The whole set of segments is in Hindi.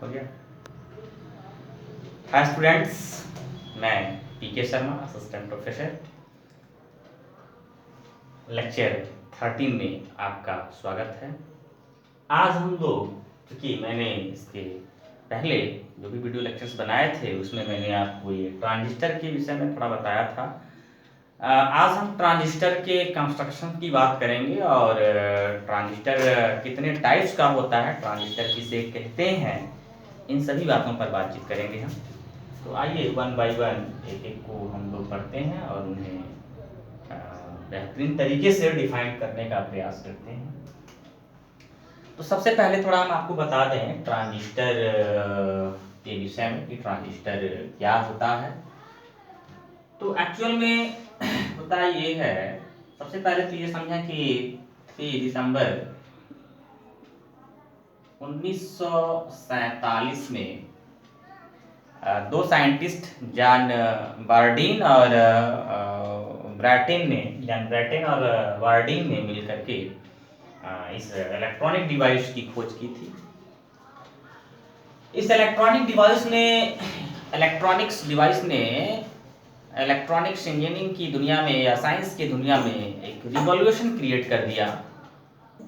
हो गया। हाय स्टूडेंट्स, मैं पीके शर्मा, असिस्टेंट प्रोफेसर, लेक्चर 13 में आपका स्वागत है। आज हम लोग, क्योंकि मैंने इसके पहले जो भी वीडियो लेक्चर्स बनाए थे उसमें मैंने आपको ये ट्रांजिस्टर के विषय में थोड़ा बताया था। आज हम ट्रांजिस्टर के कंस्ट्रक्शन की बात करेंगे और ट्रांजिस्टर कितने टाइप्स का होता है, ट्रांजिस्टर किसे कहते हैं, इन सभी बातों पर बातचीत करेंगे हम। तो आइए वन बाय वन एक एक को हम लोग पढ़ते हैं और उन्हें बेहतरीन तरीके से डिफाइन करने का प्रयास करते हैं। तो सबसे पहले थोड़ा हम आपको बता दें ट्रांजिस्टर के विषय में कि ट्रांजिस्टर क्या होता है। तो एक्चुअल में होता ये है, सबसे पहले तो ये समझें कि 3 दिसंबर 1947 में दो साइंटिस्ट जॉन बार्डीन और ब्रैटिन और बार्डीन ने मिलकर के इस इलेक्ट्रॉनिक डिवाइस की खोज की थी। इस इलेक्ट्रॉनिक्स डिवाइस ने इलेक्ट्रॉनिक्स इंजीनियरिंग की दुनिया में या साइंस की दुनिया में एक रिवॉल्यूशन क्रिएट कर दिया।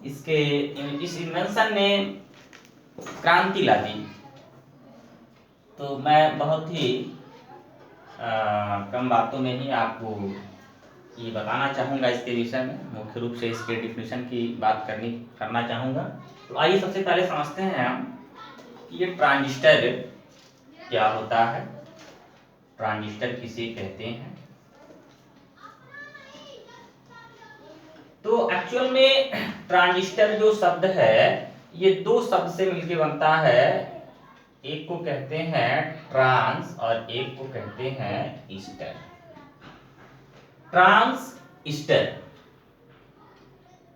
इस इन्वेंशन ने क्रांति ला दी। तो मैं बहुत ही कम बातों में ही आपको ये बताना चाहूँगा इसके विषय में, मुख्य रूप से इसके डिफिनीशन की बात करना चाहूँगा। तो आइए सबसे पहले समझते हैं हम कि ये ट्रांजिस्टर क्या होता है, ट्रांजिस्टर किसे कहते हैं। तो एक्चुअल में ट्रांजिस्टर जो शब्द है ये दो शब्द से मिलकर बनता है। एक को कहते हैं ट्रांस और एक को कहते हैं स्टर। ट्रांजिस्टर,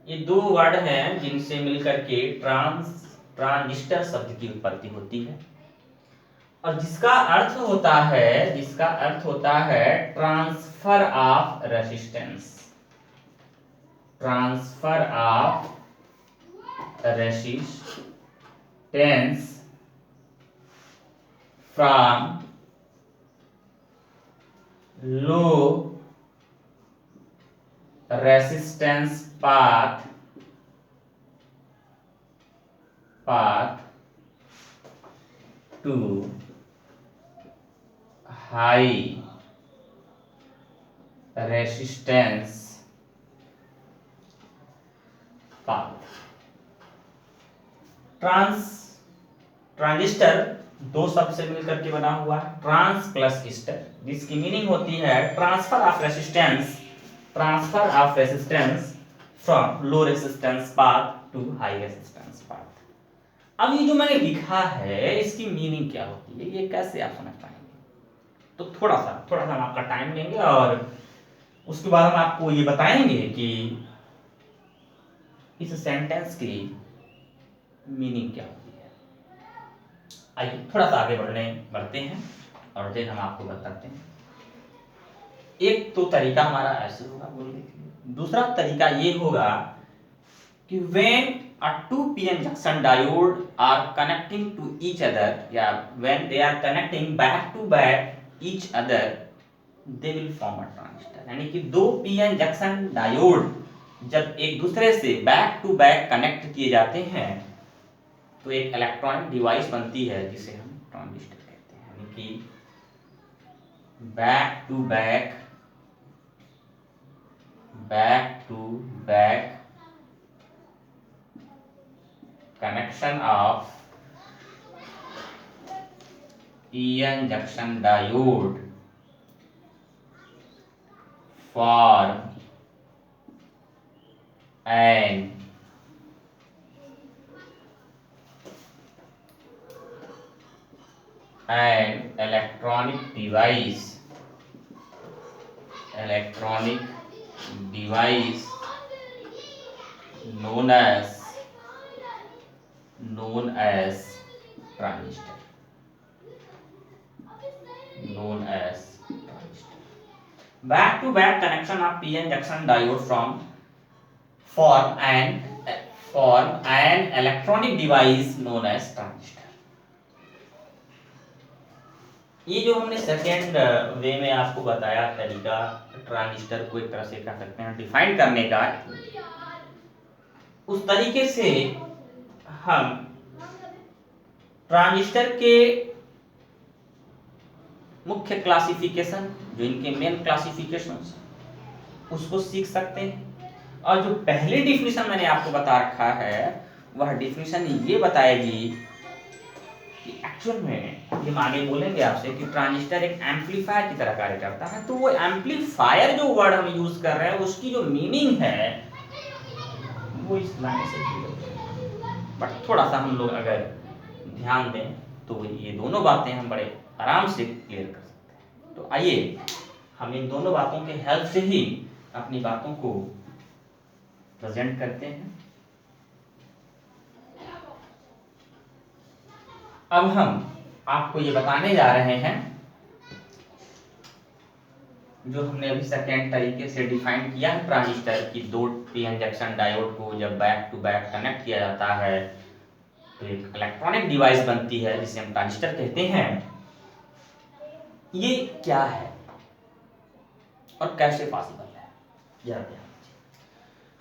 ये दो वर्ड हैं जिनसे मिलकर के ट्रांजिस्टर शब्द की उत्पत्ति होती है और जिसका अर्थ होता है transfer of resistance. Transfer of resistance from low resistance path to high resistance path। Transistor दो शब्द से मिलकर के बना हुआ है, ट्रांस प्लस स्टर, जिसकी मीनिंग होती है transfer of resistance from low resistance path to high resistance path. अब ये जो मैंने लिखा है इसकी मीनिंग क्या होती है, ये कैसे आप समझ पाएंगे। तो थोड़ा सा हम आपका टाइम लेंगे और उसके बाद हम आपको ये बताएंगे कि इस सेंटेंस की मीनिंग क्या होती है। आइए थोड़ा सा आगे बढ़ते हैं और फिर हम आपको बताते हैं। एक तो तरीका हमारा ऐसे होगा बोलने के लिए, दूसरा तरीका ये होगा कि when a 2p-n junction diode are connecting to each other या when they are connecting back to back each other they will form a transistor। यानी कि दो p-n जंक्शन डायोड जब एक दूसरे से बैक टू बैक कनेक्ट किए जाते हैं तो एक इलेक्ट्रॉनिक डिवाइस बनती है जिसे हम ट्रांजिस्टर कहते हैं। यानी कि back to back connection of p-n junction diode for an electronic device known as transistor। Back to back connection of p-n junction diode form an electronic device known as transistor। ये जो हमने सेकेंड वे में आपको बताया तरीका ट्रांजिस्टर को एक तरह से कह सकते हैं डिफाइन करने का, उस तरीके से हम ट्रांजिस्टर के मुख्य क्लासिफिकेशन, जो इनके मेन क्लासिफिकेशन, उसको सीख सकते हैं। और जो पहली डिफिनीशन मैंने आपको बता रखा है वह डिफिनीशन ये बताएगी कि एक्चुअल में हम आगे बोलेंगे आपसे कि ट्रांजिस्टर एक एम्पलीफायर की तरह कार्य करता है। तो वो एम्पलीफायर जो वर्ड हम यूज कर रहे हैं उसकी जो मीनिंग है वो इस लाइन से बट थोड़ा सा हम लोग अगर ध्यान दें तो ये दोनों बातें हम बड़े आराम से क्लियर कर सकते हैं। तो आइए हम इन दोनों बातों के हेल्प से ही अपनी बातों को प्रेजेंट करते हैं। अब हम आपको ये बताने जा रहे हैं जो हमने अभी सेकेंड तरीके से डिफाइन किया है ट्रांजिस्टर की, दो पीएन जंक्शन डायोड को जब बैक टू बैक कनेक्ट किया जाता है तो एक इलेक्ट्रॉनिक डिवाइस बनती है जिसे हम ट्रांजिस्टर कहते हैं। ये क्या है और कैसे पॉसिबल है, यह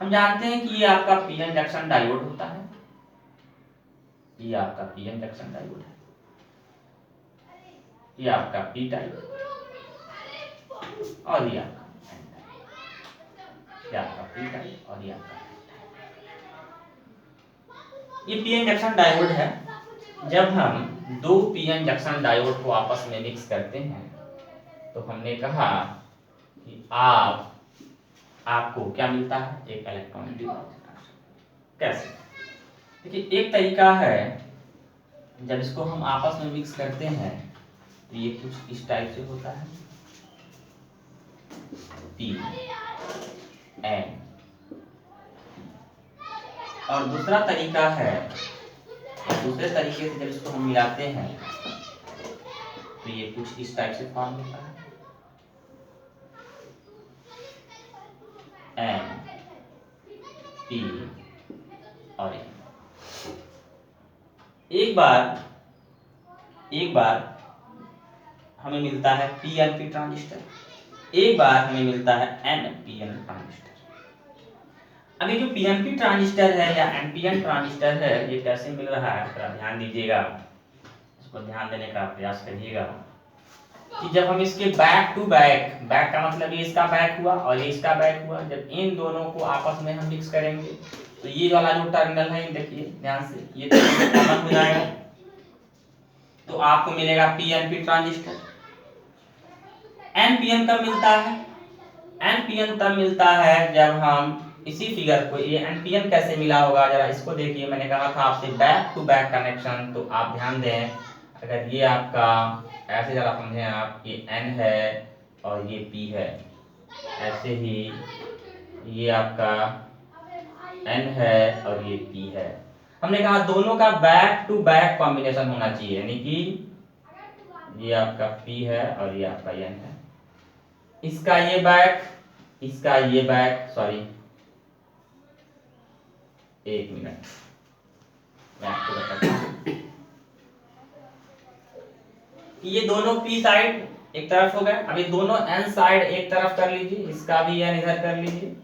हम जानते हैं कि ये आपका पीएन जंक्शन डायोड होता है, ये आपका पीएन जंक्शन डायोड है, ये आपका पी टाइप और ये आपका पी टाइप और ये आपका ये पीएन जंक्शन डायोड है। जब हम दो पीएन जंक्शन डायोड को आपस में मिक्स करते हैं तो हमने कहा कि आपको क्या मिलता है, एक इलेक्ट्रॉनिक डिवाइस। कैसे? देखिए एक तरीका है, जब इसको हम आपस में मिक्स करते हैं तो ये कुछ इस टाइप से होता है, पी एन। और दूसरा तरीका है, दूसरे तरीके से जब इसको हम मिलाते हैं तो ये कुछ इस टाइप से फॉर्म होता है, एन पी और एन। एक बार हमें मिलता है पीएनपी ट्रांजिस्टर, एक बार हमें मिलता है एनपीएन ट्रांजिस्टर। अब ये जो पीएनपी ट्रांजिस्टर है या एनपीएन ट्रांजिस्टर है ये कैसे मिल रहा है, थोड़ा ध्यान दीजिएगा, इसको ध्यान देने का प्रयास करिएगा कि जब हम इसके बैक टू बैक, बैक का मतलब ये इसका बैक हुआ और ये इसका बैक हुआ, जब इन दोनों को आपस में हम मिक्स करेंगे तो ये वाला जो टर्मिनल है देखिए ध्यान से, ये कॉमन हो जाएगा तो आपको मिलेगा पीएनपी ट्रांजिस्टर। एनपीएन कब मिलता है? एनपीएन तब मिलता है जब हम इसी फिगर को, ये एनपीएन कैसे मिला होगा जरा इसको देखिए, मैंने कहा था आपसे बैक टू बैक कनेक्शन, तो आप ध्यान दें अगर ये आपका ऐसे जरा समझें आप, ये एन है और ये पी है, ऐसे ही ये आपका एन है और ये पी है। हमने कहा दोनों का बैक टू बैक कॉम्बिनेशन होना चाहिए, यानी कि ये आपका पी है और ये आपका एन है, इसका ये बैक, इसका ये बैक, सॉरी एक मिनट मैं आपको बताता हूं, ये दोनों पी साइड एक तरफ हो गए, अभी दोनों एन साइड एक तरफ कर लीजिए, इसका भी एन इधर कर लीजिए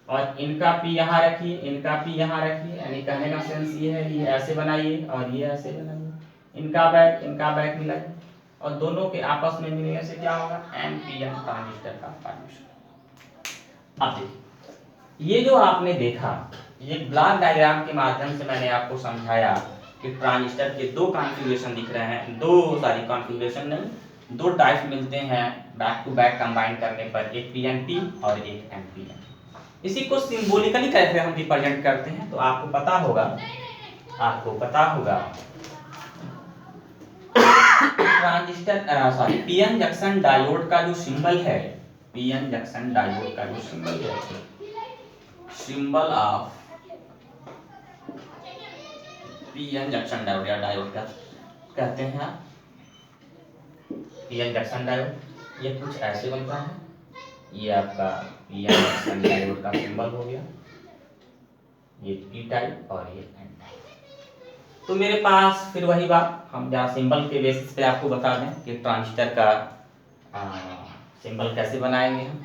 और इनका पी यहाँ रखिए, इनका पी यहाँ रखिए, यानी कहने का सेंस ये है, ये ऐसे बनाइए और ये ऐसे बनाइए, इनका बैक मिलाइए और दोनों के आपस में मिलने से क्या होगा, एनपीएन ट्रांजिस्टर का फॉर्मेशन। अब देखिए ये जो आपने देखा, ये ब्लॉक डायग्राम के माध्यम से मैंने आपको समझाया कि ट्रांजिस्टर के दो कॉन्फ़िगरेशन दिख रहे हैं, कॉन्फ़िगरेशन नहीं, दो टाइप मिलते हैं बैक टू बैक कंबाइन करने पर, एक पीएनपी और एक एनपीएन। इसी को सिंबॉलिकली कैसे हम रिप्रेजेंट करते हैं तो आपको पता होगा ट्रांजिस्टर पीएन जंक्शन डायोड का जो सिंबल है, पीएन जंक्शन डायोड का जो सिंबल है, symbol of PN junction diode या डायोड का कहते हैं आप, पीएन जंक्शन डायोड, ये कुछ ऐसे बनता है, ये आपका पीएन जंक्शन डायोड का सिंबल हो गया, ये पी टाइप और ये एन टाइप। तो मेरे पास फिर वही बात, हम जहाँ सिंबल के बेसिस पे आपको बता दें कि ट्रांजिस्टर का सिंबल कैसे बनाएंगे हम,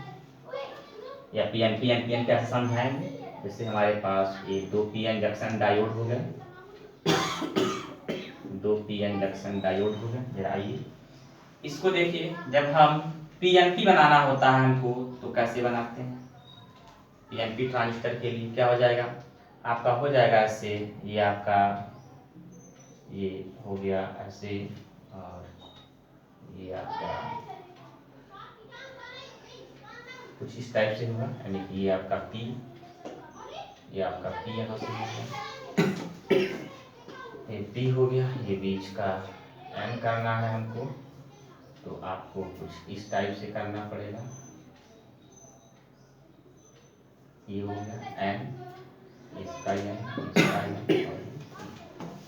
या पीएनपी एनपीएन कैसे समझाएंगे। जैसे हमारे पास ये 2 पीएन जंक्शन डायोड हो गए, 2 पीएन जंक्शन डायोड हो गए। जरा आइए इसको देखिए, जब हम पीएनपी बनाना होता है हमको तो कैसे बनाते हैं। पीएनपी ट्रांजिस्टर के लिए क्या हो जाएगा, आपका हो जाएगा ऐसे, ये आपका ये हो गया ऐसे, और ये आपका कुछ इस टाइप से होगा, यानी कि ये आपका पी, ये आपका पी यहाँ से होगा, ये पी हो गया, ये बीच का एन करना है हमको, तो आपको कुछ इस टाइप से करना पड़ेगा। ये हो गया एन, इसका एन, इसका एन,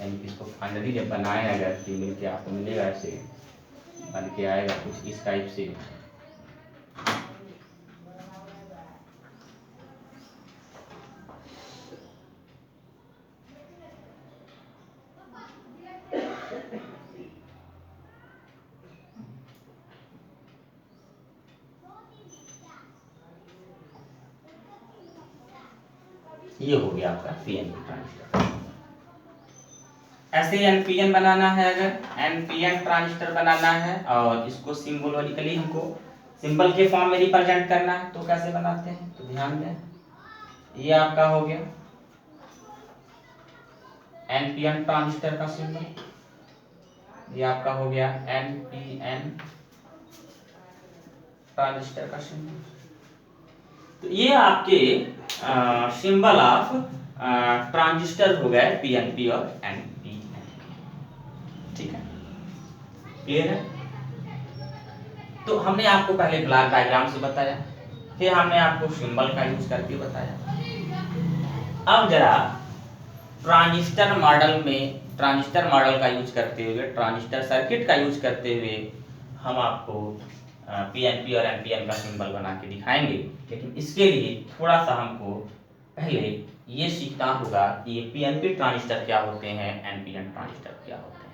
यानी कि इसको फाइनली जब बनाए अगर कि मिल के आपको मिलेगा ऐसे बन के आएगा कुछ इस टाइप से। ये हो गया आपका पीएनपी ट्रांजिस्टर। ऐसे एनपीएन बनाना है, अगर एनपीएन ट्रांजिस्टर बनाना है और इसको सिंबोलिकली हमको सिंबल के फॉर्म में रिप्रेजेंट करना है, तो कैसे बनाते हैं, तो ध्यान दें, ये आपका हो गया एनपीएन ट्रांजिस्टर का सिंबल, ये आपका हो गया एनपीएन ट्रांजिस्टर का सिंबल। तो ये आपके सिंबल ऑफ ट्रांजिस्टर हो गए पीएनपी और एनपीएन। ठीक है, क्लियर है। तो हमने आपको पहले ब्लॉक डायग्राम से बताया, फिर हमने आपको सिंबल का यूज करके बताया। अब जरा ट्रांजिस्टर मॉडल का यूज करते हुए, ट्रांजिस्टर सर्किट का यूज करते हुए हम आपको पीएनपी और एनपीएन का सिंबल बना के दिखाएंगे। लेकिन इसके लिए थोड़ा सा हमको पहले ये सीखना होगा कि ये पीएनपी ट्रांजिस्टर क्या होते हैं, एनपीएन ट्रांजिस्टर क्या होते हैं।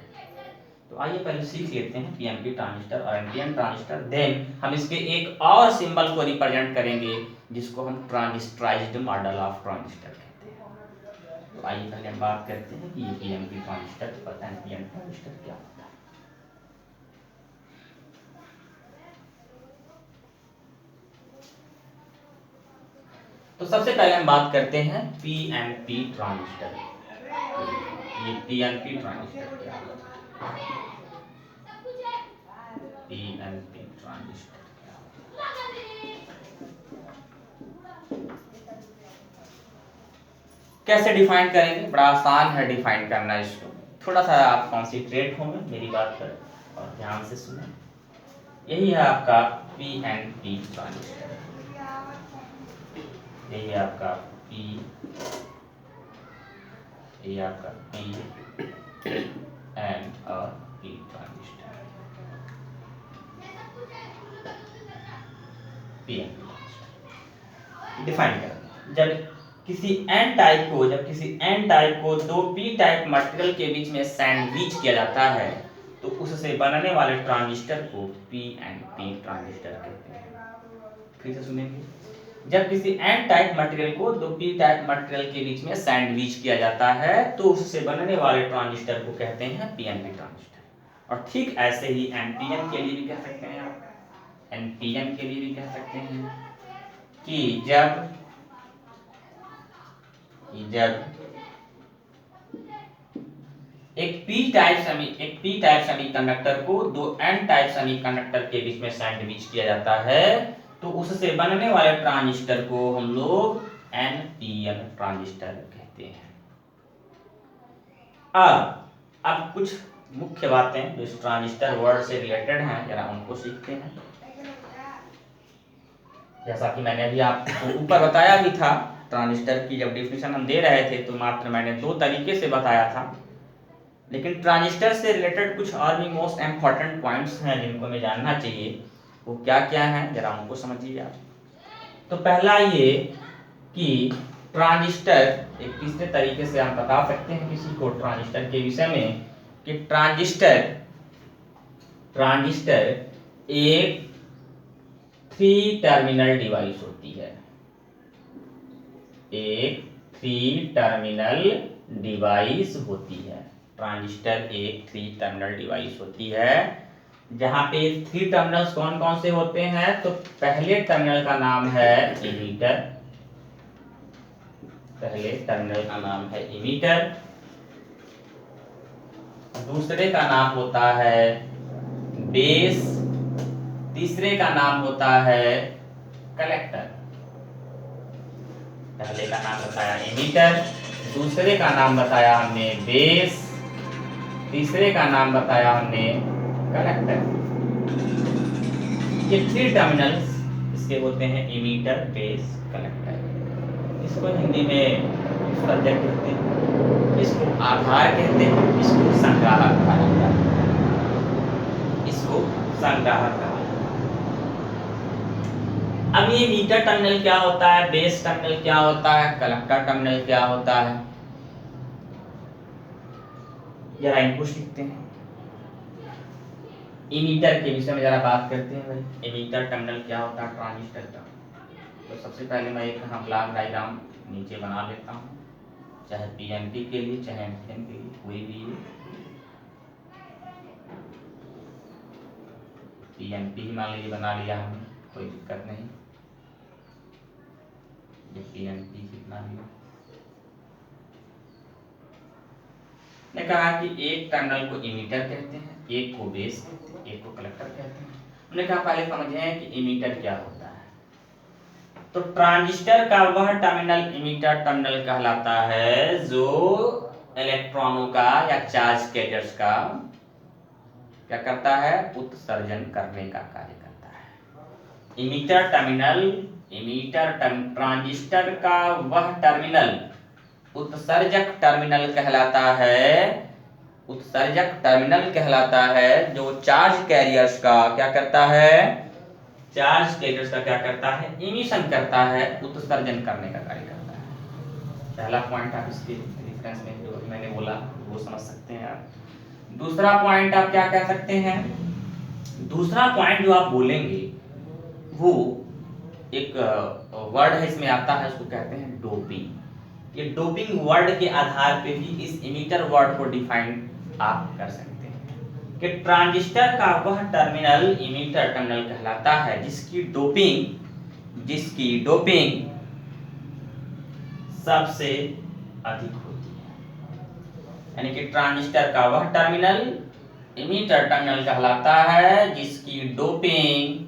तो आइए पहले सीख लेते हैं पीएनपी ट्रांजिस्टर और एनपीएन ट्रांजिस्टर, देन हम इसके एक और सिंबल को रिप्रेजेंट करेंगे जिसको हम ट्रांजिस्टराइज्ड मॉडल ऑफ ट्रांजिस्टर कहते हैं। तो आइए पहले हम बात करते हैं कि ये पीएनपी ट्रांजिस्टर और एनपीएन ट्रांजिस्टर क्या होता है। तो सबसे पहले हम बात करते हैं पीएनपी ट्रांजिस्टर। ये पीएनपी ट्रांजिस्टर क्या होता है, पीएनपी ट्रांजिस्टर क्या होता है, कैसे डिफाइन करेंगे। बड़ा आसान है डिफाइन करना इसको, थोड़ा सा आप कॉन्सेंट्रेट होंगे मेरी बात पर और ध्यान से सुने। यही है आपका पीएनपी ट्रांजिस्टर, यही है आपका पी, ये आपका पी एन और P transistor, PNP transistor define करें। जब किसी एन टाइप को दो पी टाइप मटेरियल के बीच में सैंडविच किया जाता है तो उससे बनने वाले ट्रांजिस्टर को पीएनपी ट्रांजिस्टर कहते हैं। फिर से सुनेंगे, जब किसी एन टाइप मटेरियल को दो पी टाइप मटेरियल के बीच में सैंडविच किया जाता है तो उससे बनने वाले ट्रांजिस्टर को कहते हैं पीएनपी ट्रांजिस्टर। और ठीक ऐसे ही एनपीएन के लिए भी कह सकते हैं आप, एनपीएन के लिए भी कह सकते हैं कि जब एक पी टाइप सेमीकंडक्टर को दो एन टाइप सेमीकंडक्टर के बीच में सैंडविच किया जाता है तो उससे बनने वाले ट्रांजिस्टर को हम लोग एनपीएन ट्रांजिस्टर कहते हैं। अब कुछ मुख्य बातें जो इस ट्रांजिस्टर वर्ड से रिलेटेड हैं जरा उनको सीखते हैं। जैसा कि मैंने अभी आपको ऊपर बताया भी था, ट्रांजिस्टर की जब डिफिनेशन हम दे रहे थे तो मात्र मैंने दो तरीके से बताया था, लेकिन ट्रांजिस्टर से रिलेटेड कुछ और भी मोस्ट इम्पॉर्टेंट पॉइंट्स हैं जिनको हमें जानना चाहिए। वो क्या क्या हैं जरा उनको समझिए आप। तो पहला ये कि ट्रांजिस्टर, एक तीसरे तरीके से हम बता सकते हैं किसी को ट्रांजिस्टर के विषय में कि ट्रांजिस्टर एक 3 टर्मिनल डिवाइस होती है। एक 3 टर्मिनल डिवाइस होती है। ट्रांजिस्टर एक 3 टर्मिनल डिवाइस होती है, जहां पे 3 टर्मिनल्स कौन कौन से होते हैं? तो पहले टर्मिनल का नाम है इमीटर, पहले टर्मिनल का नाम है इमीटर, दूसरे का नाम होता है बेस, तीसरे का नाम होता है कलेक्टर। पहले का नाम बताया इमीटर, दूसरे का नाम बताया हमने बेस, तीसरे का नाम बताया हमने कलेक्टर। ये 3 टर्मिनल्स इसके होते हैं इमीटर, बेस, कलेक्टर। इसको हिंदी में सब्जेक्ट कहते हैं, इसको आधार कहते हैं, इसको संग्राहक कहा जाता है, इसको संग्राहक कहा जाता है। अब ये मीटर टर्मिनल क्या होता है, बेस टर्मिनल क्या होता है, कलेक्टर टर्मिनल क्या होता है, जरा इनको सीखते हैं। इमीटर के विषय में जरा बात करते हैं भाई। इमीटर टर्मिनल क्या होता है ट्रांजिस्टर का? तो सबसे पहले मैं एक यहाँ ब्लॉक डायग्राम नीचे बना लेता हूँ, चाहे पीएनपी के लिए चाहे एमपीएन के लिए, कोई भी पीएनपी ही मान लीजिए बना लिया हमने, कोई दिक्कत नहीं। ये पीएनपी कितना लिया, ने कहा कि एक टर्मिनल को इमीटर कहते हैं, एक को बेस कहते हैं, एक को कलेक्टर कहते हैं। हमने कहा पहले समझें कि इमीटर क्या होता है। तो ट्रांजिस्टर का वह टर्मिनल इमीटर टर्मिनल कहलाता है जो इलेक्ट्रॉनों का या चार्ज कैरियर्स का क्या करता है, उत्सर्जन करने का कार्य करता है। ट्रांजिस्टर का वह टर्मिनल उत्सर्जक टर्मिनल कहलाता है, उत्सर्जक टर्मिनल कहलाता है जो चार्ज कैरियर्स का क्या करता है, चार्ज कैरियर्स का क्या करता है, इमिशन करता है, उत्सर्जन करने का कार्य करता है। पहला पॉइंट आप इसके रेफरेंस में जो मैंने बोला वो समझ सकते हैं आप। दूसरा पॉइंट आप क्या कह सकते हैं, दूसरा पॉइंट जो आप बोलेंगे वो एक वर्ड है इसमें आता है, उसको कहते हैं डोपिंग। ये डोपिंग वर्ड के आधार पे भी इस इमीटर वर्ड को डिफाइन आप कर सकते हैं कि ट्रांजिस्टर का वह टर्मिनल इमीटर टर्मिनल कहलाता है जिसकी डोपिंग सबसे अधिक होती है। यानी कि ट्रांजिस्टर का वह टर्मिनल इमीटर टर्मिनल कहलाता है जिसकी डोपिंग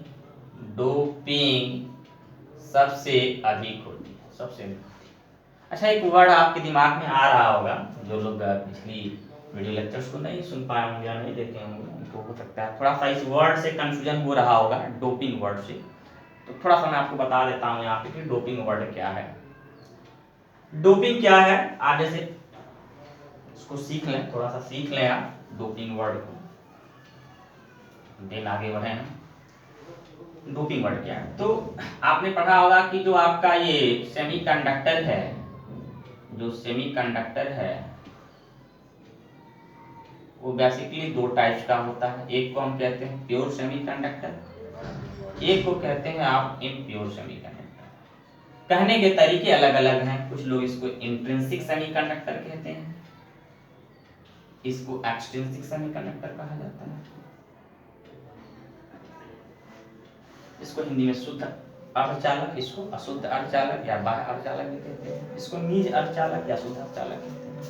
सबसे अधिक होती है, सबसे अधिक। अच्छा, एक वर्ड आपके दिमाग में आ रहा होगा, जो लोग पिछली वीडियो लेक्चर्स को नहीं सुन पाए होंगे या नहीं देखे होंगे उनको हो सकता है थोड़ा सा इस वर्ड से कंफ्यूजन हो रहा होगा, डोपिंग वर्ड से। तो थोड़ा सा मैं आपको बता देता हूँ यहाँ पे कि डोपिंग वर्ड क्या है। डोपिंग क्या है, आगे से इसको सीख लें, थोड़ा सा सीख लें आप डोपिंग वर्ड को, देन आगे बढ़े हैं। डोपिंग वर्ड क्या है, तो आपने पढ़ा होगा कि जो आपका ये सेमीकंडक्टर है, जो सेमीकंडक्टर है वो बेसिकली 2 टाइप्स का होता है। एक को हम कहते हैं प्योर सेमीकंडक्टर, एक को कहते हैं आप इम्प्योर सेमीकंडक्टर। कहने के तरीके अलग अलग हैं, कुछ लोग इसको इंट्रिंसिक सेमीकंडक्टर कहते हैं, इसको एक्सट्रिंसिक सेमीकंडक्टर कहा जाता है, इसको हिंदी में शुद्ध अर्धचालक, इसको अशुद्ध अर्धचालक या बाह्य अर्धचालक भी कहते हैं, इसको निज अर्धचालक या शुद्ध अर्धचालक कहते हैं।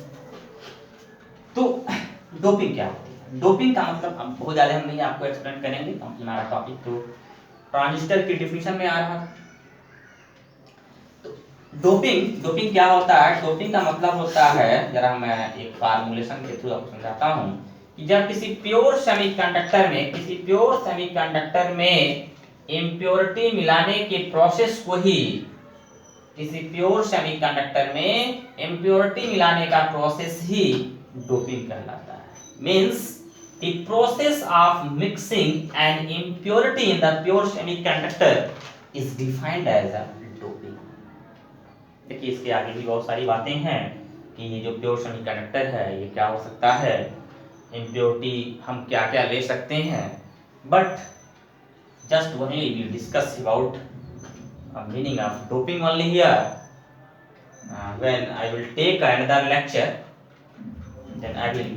तो डोपिंग क्या होती है, डोपिंग का मतलब अब बहुत ज्यादा हम नहीं आपको एक्सप्लेन करेंगे क्योंकि हमारा टॉपिक तो ट्रांजिस्टर की डिफिनेशन में आ रहा है। तो डोपिंग क्या होता है, डोपिंग का मतलब होता है, जरा मैं एक फार्मूलेशन के थ्रू आपको समझाता हूं कि जब किसी प्योर सेमीकंडक्टर में इम्प्योरिटी मिलाने के प्रोसेस को ही, किसी प्योर सेमीकंडक्टर में इम्प्योरिटी मिलाने का प्रोसेस ही डोपिंग कहलाता है। Means the process of mixing an impurity in the pure semiconductor is defined as a doping. देखिए इसके आगे भी बहुत सारी बातें हैं कि ये जो प्योर सेमीकंडक्टर है ये क्या हो सकता है, इम्प्योरिटी हम क्या क्या ले सकते हैं, but just only we discuss about meaning of doping only here. When I will take another lecture, then I will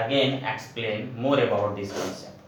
again explain more about this concept.